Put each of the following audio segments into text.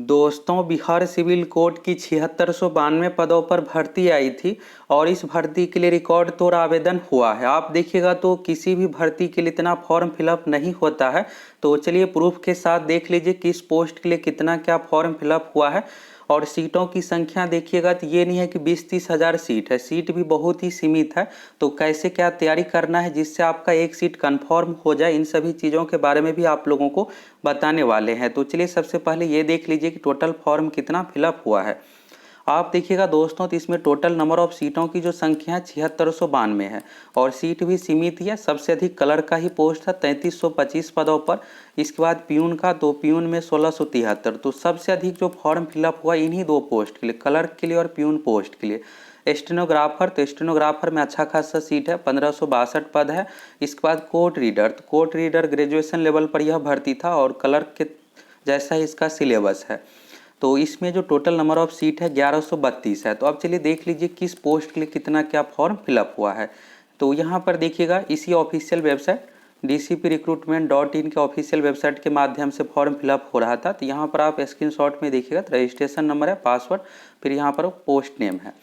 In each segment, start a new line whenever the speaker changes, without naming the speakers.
दोस्तों, Bihar civil court की 7692 पदों पर भर्ती आई थी और इस भर्ती के लिए रिकॉर्ड तोड़ आवेदन हुआ है। आप देखिएगा तो किसी भी भर्ती के लिए इतना फॉर्म फिलअप नहीं होता है। तो चलिए प्रूफ के साथ देख लीजिए किस पोस्ट के लिए कितना क्या फॉर्म फिलअप हुआ है। और सीटों की संख्या देखिएगा तो ये नहीं है कि 20-30 हज़ार सीट है, सीट भी बहुत ही सीमित है। तो कैसे क्या तैयारी करना है जिससे आपका एक सीट कन्फर्म हो जाए, इन सभी चीज़ों के बारे में भी आप लोगों को बताने वाले हैं। तो चलिए सबसे पहले ये देख लीजिए कि टोटल फॉर्म कितना फिलअप हुआ है। आप देखिएगा दोस्तों तो इसमें टोटल नंबर ऑफ सीटों की जो संख्या है 7692 है और सीट भी सीमित ही है। सबसे अधिक कलर का ही पोस्ट था 3325 पदों पर। इसके बाद प्यून का, तो प्यून में 1673। तो सबसे अधिक जो फॉर्म फिलअप हुआ इन्हीं दो पोस्ट के लिए, क्लर्क के लिए और प्यून पोस्ट के लिए। स्टेनोग्राफर, तो स्टेनोग्राफर में अच्छा खासा सीट है, 1562 पद है। इसके बाद कोर्ट रीडर, तो कोर्ट रीडर ग्रेजुएशन लेवल पर यह भर्ती था और क्लर्क के जैसा ही इसका सिलेबस है। तो इसमें जो टोटल नंबर ऑफ सीट है 1132 है। तो अब चलिए देख लीजिए किस पोस्ट के लिए कितना क्या फॉर्म फिलअप हुआ है। तो यहाँ पर देखिएगा इसी ऑफिशियल वेबसाइट dcprecruitment.in के ऑफिशियल वेबसाइट के माध्यम से फॉर्म फिलअप हो रहा था। तो यहाँ पर आप स्क्रीनशॉट में देखिएगा तो रजिस्ट्रेशन नंबर है, पासवर्ड, फिर यहाँ पर पोस्ट नेम है।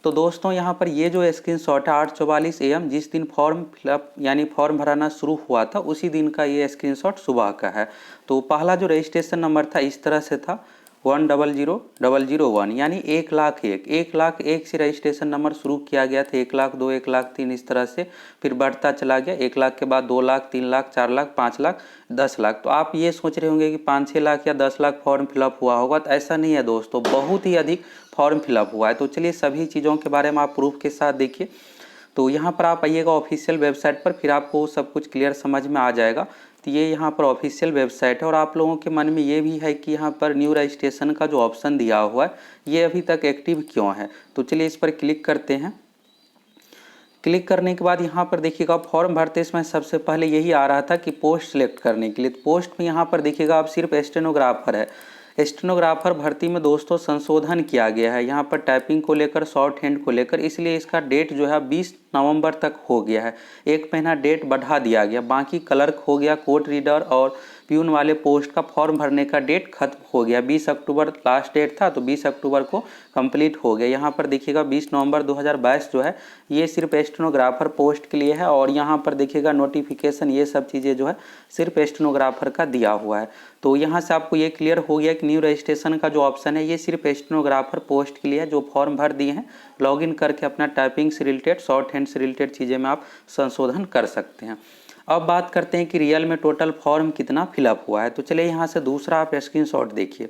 तो दोस्तों यहाँ पर ये जो स्क्रीनशॉट है 8:44 AM, जिस दिन फॉर्म फिलअप यानी फॉर्म भराना शुरू हुआ था उसी दिन का ये स्क्रीनशॉट सुबह का है। तो पहला जो रजिस्ट्रेशन नंबर था इस तरह से था 100001, यानी 1,01,1,01 से रजिस्ट्रेशन नंबर शुरू किया गया था। 1,02,000, 1,03,000 इस तरह से फिर बढ़ता चला गया। 1,00,000 के बाद 2,00,000, 3,00,000, 4,00,000, 5,00,000, 10,00,000। तो आप ये सोच रहे होंगे कि 5-6 लाख या 10 लाख फॉर्म फिलअप हुआ होगा, तो ऐसा नहीं है दोस्तों, बहुत ही अधिक फॉर्म फिलअप हुआ है। तो चलिए सभी चीज़ों के बारे में आप प्रूफ के साथ देखिए। तो यहाँ पर आप आइएगा ऑफिशियल वेबसाइट पर, फिर आपको सब कुछ क्लियर समझ में आ जाएगा। तो ये यहाँ पर ऑफिशियल वेबसाइट है और आप लोगों के मन में ये भी है कि यहाँ पर न्यू रजिस्ट्रेशन का जो ऑप्शन दिया हुआ है ये अभी तक एक्टिव क्यों है। तो चलिए इस पर क्लिक करते हैं। क्लिक करने के बाद यहाँ पर देखिएगा फॉर्म भरते समय सबसे पहले यही आ रहा था कि पोस्ट सेलेक्ट करने के लिए। तो पोस्ट में यहाँ पर देखिएगा आप सिर्फ स्टेनोग्राफर है। स्टेनोग्राफर भर्ती में दोस्तों संशोधन किया गया है यहाँ पर टाइपिंग को लेकर, शॉर्ट हैंड को लेकर, इसलिए इसका डेट जो है 20 नवंबर तक हो गया है। 1 महीना डेट बढ़ा दिया गया। बाकी क्लर्क हो गया, कोर्ट रीडर और प्यून वाले पोस्ट का फॉर्म भरने का डेट खत्म हो गया। 20 अक्टूबर लास्ट डेट था, तो 20 अक्टूबर को कंप्लीट हो गया। यहाँ पर देखिएगा 20 नवंबर 2022 जो है ये सिर्फ स्टेनोग्राफर पोस्ट के लिए है और यहाँ पर देखिएगा नोटिफिकेशन ये सब चीज़ें जो है सिर्फ स्टेनोग्राफर का दिया हुआ है। तो यहाँ से आपको ये क्लियर हो गया कि न्यू रजिस्ट्रेशन का जो ऑप्शन है ये सिर्फ स्टेनोग्राफर पोस्ट के लिए है। जो फॉर्म भर दिए हैं लॉगिन करके अपना टाइपिंग से रिलेटेड, शॉर्ट हैंड से रिलेटेड चीज़ें में आप संशोधन कर सकते हैं। अब बात करते हैं कि रियल में टोटल फॉर्म कितना फिलअप हुआ है। तो चलिए यहाँ से दूसरा आप स्क्रीनशॉट देखिए।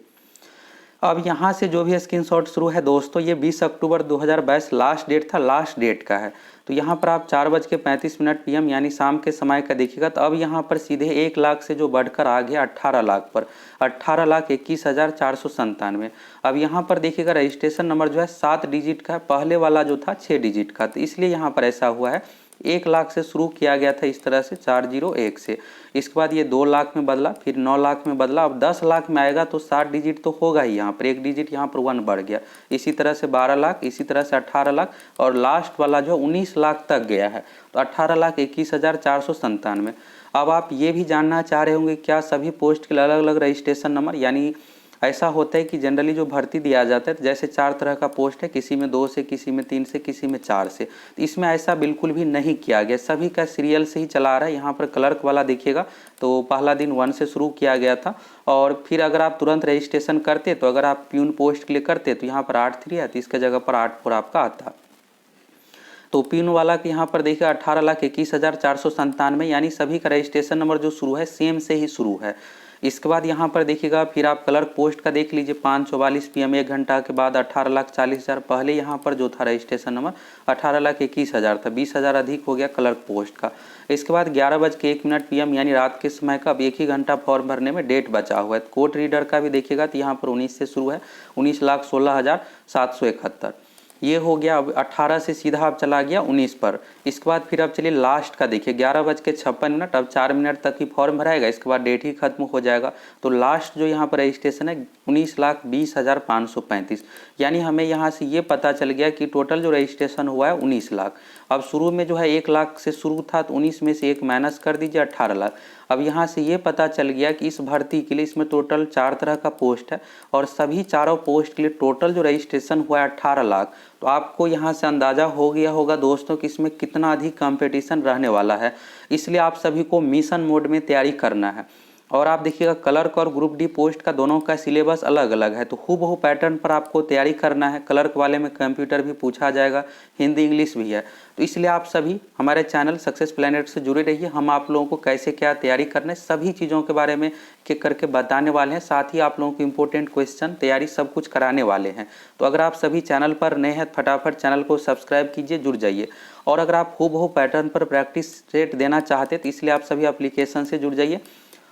अब यहाँ से जो भी स्क्रीनशॉट शुरू है दोस्तों ये 20 अक्टूबर 2022 लास्ट डेट था, लास्ट डेट का है। तो यहाँ पर आप 4:35 PM यानी शाम के समय का देखिएगा। तो अब यहाँ पर सीधे 1 लाख से जो बढ़कर आ गया 18 लाख पर, 18,21,497। अब यहाँ पर देखिएगा रजिस्ट्रेशन नंबर जो है 7 डिजिट का है, पहले वाला जो था 6 डिजिट का। तो इसलिए यहाँ पर ऐसा हुआ है। 1 लाख से शुरू किया गया था इस तरह से 401 से, इसके बाद ये 2 लाख में बदला, फिर 9 लाख में बदला। अब 10 लाख में आएगा तो 7 डिजिट तो होगा ही, यहाँ पर 1 डिजिट यहाँ पर 1 बढ़ गया। इसी तरह से 12 लाख, इसी तरह से 18 लाख और लास्ट वाला जो 19 लाख तक गया है। तो 18,21,497। अब आप ये भी जानना चाह रहे होंगे क्या सभी पोस्ट के अलग अलग रजिस्ट्रेशन नंबर, यानी ऐसा होता है कि जनरली जो भर्ती दिया जाता है जैसे 4 तरह का पोस्ट है, किसी में 2 से, किसी में 3 से, किसी में 4 से। तो इसमें ऐसा बिल्कुल भी नहीं किया गया, सभी का सीरियल से ही चला रहा है। यहाँ पर क्लर्क वाला देखिएगा तो पहला दिन 1 से शुरू किया गया था और फिर अगर आप तुरंत रजिस्ट्रेशन करते तो अगर आप प्यून पोस्ट के लिए करते तो यहाँ पर 8-3 है, तो इसके जगह पर 8-4 आपका आता। तो पिन वाला के यहाँ पर देखिए 18,21,497, यानी सभी का रजिस्ट्रेशन नंबर जो शुरू है सेम से ही शुरू है। इसके बाद यहाँ पर देखिएगा फिर आप क्लर्क पोस्ट का देख लीजिए 5:44 PM 1 घंटा के बाद 18,40,000। पहले यहाँ पर जो था रजिस्ट्रेशन नंबर 18,21,000 था, 20,000 अधिक हो गया क्लर्क पोस्ट का। इसके बाद 11:01 PM यानी रात के समय का अब 1 ही घंटा फॉर्म भरने में डेट बचा हुआ है। कोर्ट रीडर का भी देखिएगा तो यहाँ पर 19 से शुरू है, 19,16,771 ये हो गया। अब 18 से सीधा अब चला गया 19 पर। इसके बाद फिर अब चलिए लास्ट का देखिए 11:56। अब 4 मिनट तक ही फॉर्म भराएगा, इसके बाद डेट ही खत्म हो जाएगा। तो लास्ट जो यहाँ पर रजिस्ट्रेशन है 19,20,535, यानी हमें यहाँ से ये पता चल गया कि टोटल जो रजिस्ट्रेशन हुआ है 19 लाख। अब शुरू में जो है 1 लाख से शुरू था तो 19 में से 1 माइनस कर दीजिए 18 लाख। अब यहाँ से ये पता चल गया कि इस भर्ती के लिए इसमें टोटल 4 तरह का पोस्ट है और सभी चारों पोस्ट के लिए टोटल जो रजिस्ट्रेशन हुआ है 18 लाख। तो आपको यहाँ से अंदाज़ा हो गया होगा दोस्तों कि इसमें कितना अधिक कंपटीशन रहने वाला है, इसलिए आप सभी को मिशन मोड में तैयारी करना है। और आप देखिएगा क्लर्क और ग्रुप डी पोस्ट का दोनों का सिलेबस अलग अलग है, तो हूबहू पैटर्न पर आपको तैयारी करना है। क्लर्क वाले में कंप्यूटर भी पूछा जाएगा, हिंदी इंग्लिश भी है, तो इसलिए आप सभी हमारे चैनल सक्सेस प्लैनेट से जुड़े रहिए। हम आप लोगों को कैसे क्या तैयारी करना है सभी चीज़ों के बारे में एक करके बताने वाले हैं, साथ ही आप लोगों को इंपॉर्टेंट क्वेश्चन तैयारी सब कुछ कराने वाले हैं। तो अगर आप सभी चैनल पर नए हैं फटाफट चैनल को सब्सक्राइब कीजिए, जुड़ जाइए। और अगर आप हूबहू पैटर्न पर प्रैक्टिस सेट देना चाहते हैं तो इसलिए आप सभी एप्लीकेशन से जुड़ जाइए।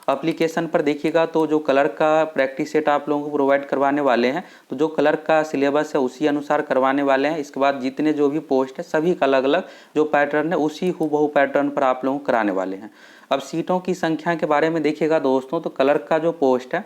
एप्लीकेशन पर देखिएगा तो जो क्लर्क का प्रैक्टिस सेट आप लोगों को प्रोवाइड करवाने वाले हैं, तो जो क्लर्क का सिलेबस है उसी अनुसार करवाने वाले हैं। इसके बाद जितने जो भी पोस्ट है सभी का अलग अलग जो पैटर्न है उसी हूबहू पैटर्न पर आप लोगों को कराने वाले हैं। अब सीटों की संख्या के बारे में देखिएगा दोस्तों, तो क्लर्क का जो पोस्ट है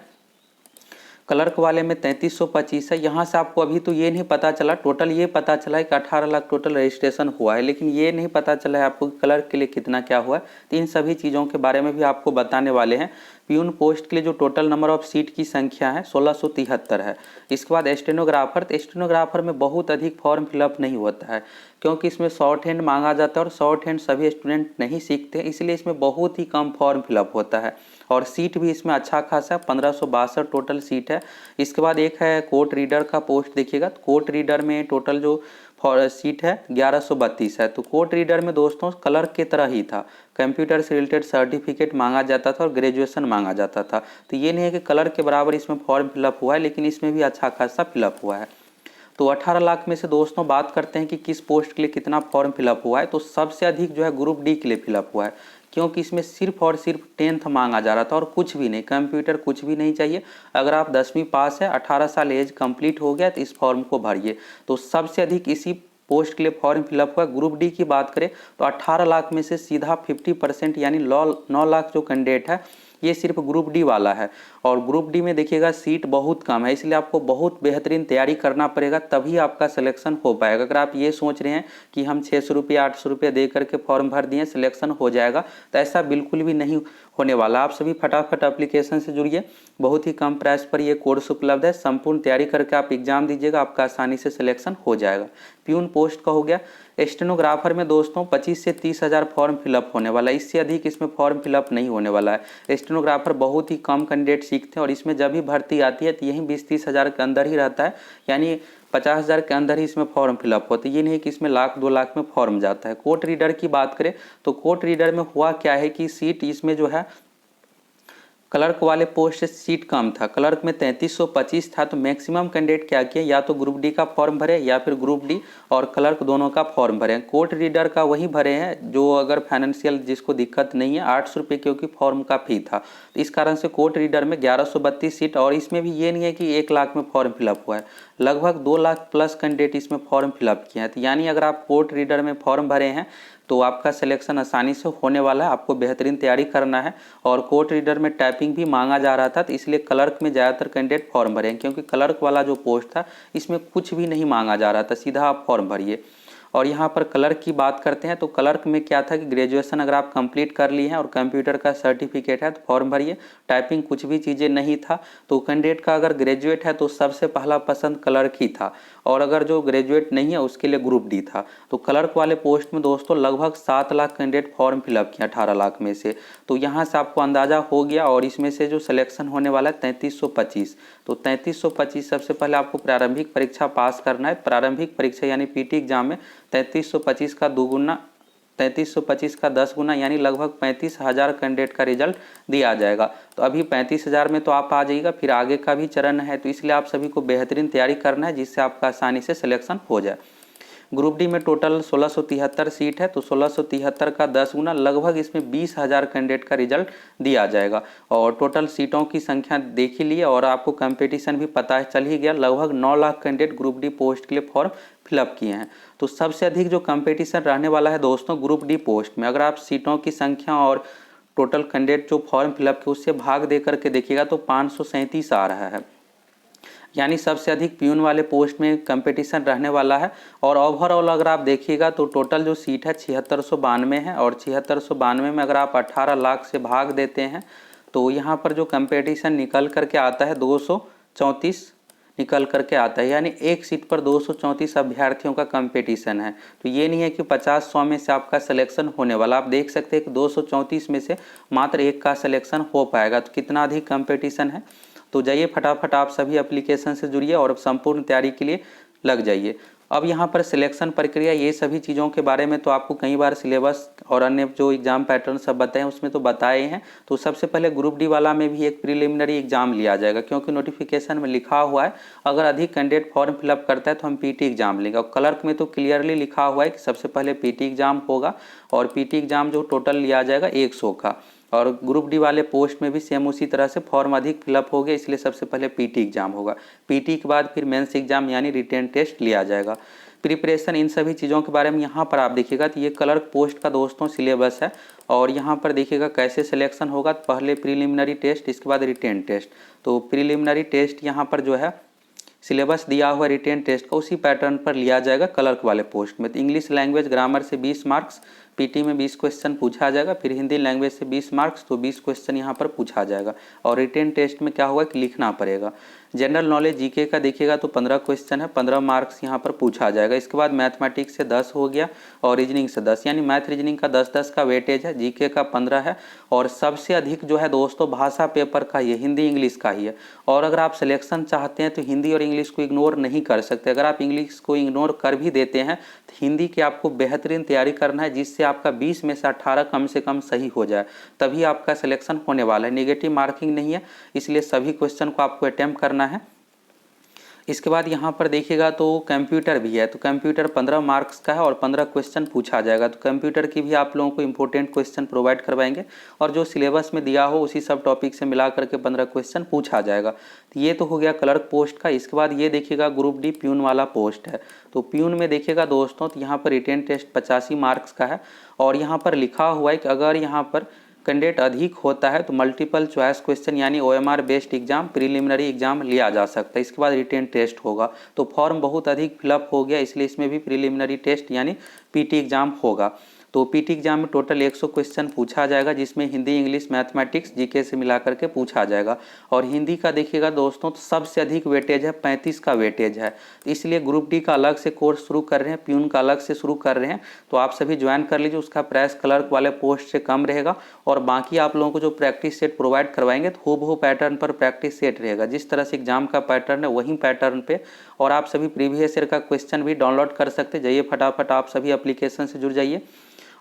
क्लर्क वाले में 3325 है। यहाँ से आपको अभी तो ये नहीं पता चला, टोटल ये पता चला है कि 18 लाख टोटल रजिस्ट्रेशन हुआ है, लेकिन ये नहीं पता चला है आपको क्लर्क के लिए कितना क्या हुआ है। तो इन सभी चीज़ों के बारे में भी आपको बताने वाले हैं। प्यून पोस्ट के लिए जो टोटल नंबर ऑफ सीट की संख्या है 1673 है। इसके बाद स्टेनोग्राफर, तो स्टेनोग्राफर में बहुत अधिक फॉर्म फिलअप नहीं होता है, क्योंकि इसमें शॉर्ट हैंड मांगा जाता है और शॉर्ट हैंड सभी स्टूडेंट नहीं सीखते, इसलिए इसमें बहुत ही कम फॉर्म फिलअप होता है। और सीट भी इसमें अच्छा खासा 1562 टोटल सीट है। इसके बाद एक है कोर्ट रीडर का पोस्ट देखिएगा, तो कोर्ट रीडर में टोटल जो सीट है 1132 है। तो कोर्ट रीडर में दोस्तों क्लर्क की तरह ही था, कंप्यूटर से रिलेटेड सर्टिफिकेट मांगा जाता था और ग्रेजुएशन मांगा जाता था। तो ये नहीं है कि क्लर्क के बराबर इसमें फॉर्म फिलअप हुआ है, लेकिन इसमें भी अच्छा खासा फिलअप हुआ है। तो 18 लाख में से दोस्तों बात करते हैं कि किस पोस्ट के लिए कितना फॉर्म फिलअप हुआ है, तो सबसे अधिक जो है ग्रुप डी के लिए फिलअप हुआ है, क्योंकि इसमें सिर्फ और सिर्फ 10th मांगा जा रहा था और कुछ भी नहीं, कंप्यूटर कुछ भी नहीं चाहिए। अगर आप 10वीं पास है, 18 साल एज कंप्लीट हो गया तो इस फॉर्म को भरिए। तो सबसे अधिक इसी पोस्ट के लिए फॉर्म फिलअप हुआ। ग्रुप डी की बात करें तो 18 लाख में से सीधा 50% यानी 9 लाख जो कैंडिडेट है ये सिर्फ ग्रुप डी वाला है। और ग्रुप डी में देखिएगा सीट बहुत कम है, इसलिए आपको बहुत बेहतरीन तैयारी करना पड़ेगा, तभी आपका सिलेक्शन हो पाएगा। अगर आप ये सोच रहे हैं कि हम 600 रुपये 800 रुपये दे करके फॉर्म भर दिए सिलेक्शन हो जाएगा, तो ऐसा बिल्कुल भी नहीं होने वाला। आप सभी फटाफट एप्लीकेशन से जुड़िए, बहुत ही कम प्राइस पर ये कोर्स उपलब्ध है। संपूर्ण तैयारी करके आप एग्जाम दीजिएगा, आपका आसानी से सिलेक्शन हो जाएगा। प्यून पोस्ट का हो गया। स्टेनोग्राफर में दोस्तों 25 से 30 हज़ार फॉर्म फिलअप होने वाला है, इससे अधिक इसमें फॉर्म फिलअप नहीं होने वाला है। स्टेनोग्राफर बहुत ही कम कैंडिडेट सीखते हैं और इसमें जब भी भर्ती आती है तो यही 20-30 हज़ार के अंदर ही रहता है, यानी 50 हज़ार के अंदर ही इसमें फॉर्म फिलअप होता है। ये नहीं कि इसमें 1-2 लाख में फॉर्म जाता है। कोर्ट रीडर की बात करें तो कोर्ट रीडर में हुआ क्या है कि सीट इसमें जो है क्लर्क वाले पोस्ट से सीट कम था, क्लर्क में 3325 था, तो मैक्सिमम कैंडिडेट क्या किए, या तो ग्रुप डी का फॉर्म भरे या फिर ग्रुप डी और क्लर्क दोनों का फॉर्म भरे। कोर्ट रीडर का वही भरे हैं जो अगर फाइनेंशियल जिसको दिक्कत नहीं है, 800 रुपये क्योंकि फॉर्म का फी था, तो इस कारण से कोर्ट रीडर में 1132 सीट। और इसमें भी ये नहीं है कि 1 लाख में फॉर्म फिलअप हुआ है, लगभग 2 लाख प्लस कैंडिडेट इसमें फॉर्म फिलअप किए हैं। तो यानी अगर आप कोर्ट रीडर में फॉर्म भरे हैं तो आपका सिलेक्शन आसानी से होने वाला है। आपको बेहतरीन तैयारी करना है। और कोर्ट रीडर में टाइपिंग भी मांगा जा रहा था, तो इसलिए क्लर्क में ज़्यादातर कैंडिडेट फॉर्म भरे हैं, क्योंकि क्लर्क वाला जो पोस्ट था इसमें कुछ भी नहीं मांगा जा रहा था, सीधा आप फॉर्म भरिए। और यहाँ पर क्लर्क की बात करते हैं तो क्लर्क में क्या था कि ग्रेजुएशन अगर आप कंप्लीट कर लिए हैं और कंप्यूटर का सर्टिफिकेट है तो फॉर्म भरिए। टाइपिंग कुछ भी चीज़ें नहीं था, तो कैंडिडेट का अगर ग्रेजुएट है तो सबसे पहला पसंद क्लर्क ही था, और अगर जो ग्रेजुएट नहीं है उसके लिए ग्रुप डी था। तो क्लर्क वाले पोस्ट में दोस्तों लगभग 7 लाख कैंडिडेट फॉर्म फिलअप किया 18 लाख में से। तो यहाँ से आपको अंदाज़ा हो गया। और इसमें से जो सिलेक्शन होने वाला है 3325, तो 3325 सबसे पहले आपको प्रारंभिक परीक्षा पास करना है। प्रारंभिक परीक्षा यानी पीटी एग्जाम में 3325 का 2 गुना 3325 का 10 गुना यानी लगभग 35 हज़ार कैंडिडेट का रिजल्ट दिया जाएगा। तो अभी 35 हज़ार में तो आप आ जाइएगा, फिर आगे का भी चरण है, तो इसलिए आप सभी को बेहतरीन तैयारी करना है जिससे आपका आसानी से सिलेक्शन हो जाए। ग्रुप डी में टोटल 1673 सीट है, तो 1673 का 10 गुना लगभग इसमें 20 हज़ार कैंडिडेट का रिजल्ट दिया जाएगा। और टोटल सीटों की संख्या देख ही लिए और आपको कंपटीशन भी पता चल ही गया, लगभग 9 lakh candidate group D post के लिए फॉर्म फिलअप किए हैं। तो सबसे अधिक जो कंपटीशन रहने वाला है दोस्तों ग्रुप डी पोस्ट में, अगर आप सीटों की संख्या और टोटल कैंडिडेट जो फॉर्म फिलअप किए उससे भाग दे करके देखिएगा तो 537 आ रहा है। यानी सबसे अधिक प्यून वाले पोस्ट में कंपटीशन रहने वाला है। और ओवरऑल अगर आप देखिएगा तो टोटल जो सीट है 7692 है, और 7692 में अगर आप 18 लाख से भाग देते हैं तो यहाँ पर जो कंपटीशन निकल करके आता है 234 निकल करके आता है, यानी एक सीट पर 234 अभ्यर्थियों का कंपटीशन है। तो ये नहीं है कि 50-100 में से आपका सिलेक्शन होने वाला, आप देख सकते हैं कि 234 में से मात्र एक का सिलेक्शन हो पाएगा। तो कितना अधिक कंपटीशन है। तो जाइए फटाफट आप सभी एप्लीकेशन से जुड़िए और संपूर्ण तैयारी के लिए लग जाइए। अब यहाँ पर सिलेक्शन प्रक्रिया, ये सभी चीज़ों के बारे में तो आपको कई बार सिलेबस और अन्य जो एग्ज़ाम पैटर्न सब बताए उसमें तो बताए हैं। तो सबसे पहले ग्रुप डी वाला में भी एक प्रीलिमिनरी एग्जाम लिया जाएगा, क्योंकि नोटिफिकेशन में लिखा हुआ है अगर अधिक कैंडिडेट फॉर्म फिलअप करता है तो हम पीटी एग्जाम लेंगे। और क्लर्क में तो क्लियरली लिखा हुआ है कि सबसे पहले पीटी एग्जाम होगा, और पीटी एग्जाम जो टोटल लिया जाएगा 100 का। और ग्रुप डी वाले पोस्ट में भी सेम उसी तरह से फॉर्म अधिक फिलअप हो गया, इसलिए सबसे पहले पीटी एग्जाम होगा। पीटी के बाद फिर मेंस एग्जाम यानी रिटेन टेस्ट लिया जाएगा। प्रिपरेशन इन सभी चीज़ों के बारे में यहाँ पर आप देखिएगा तो ये क्लर्क पोस्ट का दोस्तों सिलेबस है। और यहाँ पर देखिएगा कैसे सिलेक्शन होगा, तो पहले प्रीलिमिनरी टेस्ट, इसके बाद रिटेन टेस्ट। तो प्रीलिमिनरी टेस्ट यहाँ पर जो है सिलेबस दिया हुआ रिटेन टेस्ट का उसी पैटर्न पर लिया जाएगा क्लर्क वाले पोस्ट में। तो इंग्लिश लैंग्वेज ग्रामर से 20 मार्क्स, पीटी में 20 क्वेश्चन पूछा जाएगा। फिर हिंदी लैंग्वेज से 20 मार्क्स, तो 20 क्वेश्चन यहाँ पर पूछा जाएगा। और रिटेन टेस्ट में क्या होगा कि लिखना पड़ेगा। जनरल नॉलेज जीके का देखिएगा तो 15 क्वेश्चन है, 15 मार्क्स यहाँ पर पूछा जाएगा। इसके बाद मैथमेटिक्स से 10 हो गया और रीजनिंग से 10, यानी मैथ रीजनिंग का 10-10 का वेटेज है, जीके का 15 है। और सबसे अधिक जो है दोस्तों भाषा पेपर का ही है, हिंदी इंग्लिश का ही है। और अगर आप सिलेक्शन चाहते हैं तो हिंदी और इंग्लिश को इग्नोर नहीं कर सकते। अगर आप इंग्लिश को इग्नोर कर भी देते हैं तो हिंदी की आपको बेहतरीन तैयारी करना है, जिससे आपका 20 में से 18 कम से कम सही हो जाए, तभी आपका सिलेक्शन होने वाला है। नेगेटिव मार्किंग नहीं है, इसलिए सभी क्वेश्चन को आपको अटेम्प्ट करना है। इसके बाद यहाँ पर देखिएगा तो कंप्यूटर भी है। तो कंप्यूटर 15 मार्क्स का है और 15 क्वेश्चन पूछा जाएगा। तो कंप्यूटर की भी आप लोगों को इंपॉर्टेंट क्वेश्चन प्रोवाइड करवाएंगे, और जो सिलेबस में दिया हो उसी सब टॉपिक से मिला करके 15 क्वेश्चन पूछा जाएगा। तो ये तो हो गया क्लर्क पोस्ट का। इसके बाद ये देखिएगा ग्रुप डी प्यून वाला पोस्ट है। तो प्यून में देखिएगा दोस्तों तो यहाँ पर रिटेन टेस्ट 85 मार्क्स का है, और यहाँ पर लिखा हुआ है कि अगर यहाँ पर कैंडिडेट अधिक होता है तो मल्टीपल चॉइस क्वेश्चन यानी OMR based exam, preliminary exam लिया जा सकता है। इसके बाद रिटेन टेस्ट होगा। तो फॉर्म बहुत अधिक फिलअप हो गया, इसलिए इसमें भी प्रीलिमिनरी टेस्ट यानी पीटी एग्जाम होगा। तो पीटी एग्जाम में टोटल 100 क्वेश्चन पूछा जाएगा, जिसमें हिंदी इंग्लिश मैथमेटिक्स जीके से मिला करके पूछा जाएगा। और हिंदी का देखिएगा दोस्तों तो सबसे अधिक वेटेज है, 35 का वेटेज है। इसलिए ग्रुप डी का अलग से कोर्स शुरू कर रहे हैं, प्यून का अलग से शुरू कर रहे हैं। तो आप सभी ज्वाइन कर लीजिए, उसका प्राइस क्लर्क वाले पोस्ट से कम रहेगा। और बाकी आप लोगों को जो प्रैक्टिस सेट प्रोवाइड करवाएंगे तो हूबहू पैटर्न पर प्रैक्टिस सेट रहेगा, जिस तरह से एग्जाम का पैटर्न है वही पैटर्न पे। और आप सभी प्रीवियस ईयर का क्वेश्चन भी डाउनलोड कर सकते। जाइए फटाफट आप सभी एप्लीकेशन से जुड़ जाइए,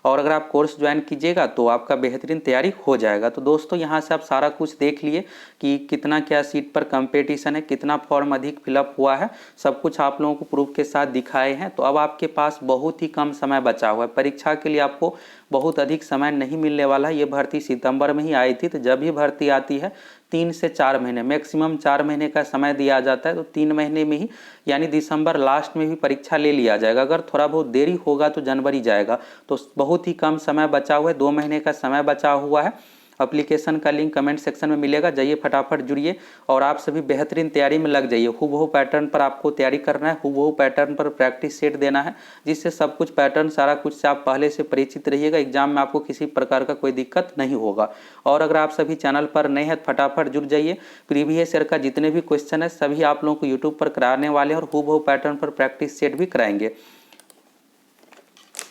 और अगर आप कोर्स ज्वाइन कीजिएगा तो आपका बेहतरीन तैयारी हो जाएगा। तो दोस्तों यहाँ से आप सारा कुछ देख लिए कि कितना क्या सीट पर कंपटीशन है, कितना फॉर्म अधिक फिलअप हुआ है, सब कुछ आप लोगों को प्रूफ के साथ दिखाए हैं। तो अब आपके पास बहुत ही कम समय बचा हुआ है। परीक्षा के लिए आपको बहुत अधिक समय नहीं मिलने वाला है। ये भर्ती सितंबर में ही आई थी, तो जब भी भर्ती आती है 3 से 4 महीने, मैक्सिमम 4 महीने का समय दिया जाता है। तो 3 महीने में ही यानी दिसंबर लास्ट में भी परीक्षा ले लिया जाएगा। अगर थोड़ा बहुत देरी होगा तो जनवरी जाएगा। तो बहुत ही कम समय बचा हुआ है, 2 महीने का समय बचा हुआ है। एप्लीकेशन का लिंक कमेंट सेक्शन में मिलेगा, जाइए फटाफट जुड़िए और आप सभी बेहतरीन तैयारी में लग जाइए। हूबहू पैटर्न पर आपको तैयारी करना है, हूबहू पैटर्न पर प्रैक्टिस सेट देना है, जिससे सब कुछ पैटर्न सारा कुछ से आप पहले से परिचित रहिएगा। एग्जाम में आपको किसी प्रकार का कोई दिक्कत नहीं होगा। और अगर आप सभी चैनल पर नए हैं तो फटाफट जुड़ जाइए। प्रीवियस ईयर का जितने भी क्वेश्चन है सभी आप लोगों को यूट्यूब पर कराने वाले हैं, और हूबहू पैटर्न पर प्रैक्टिस सेट भी कराएंगे।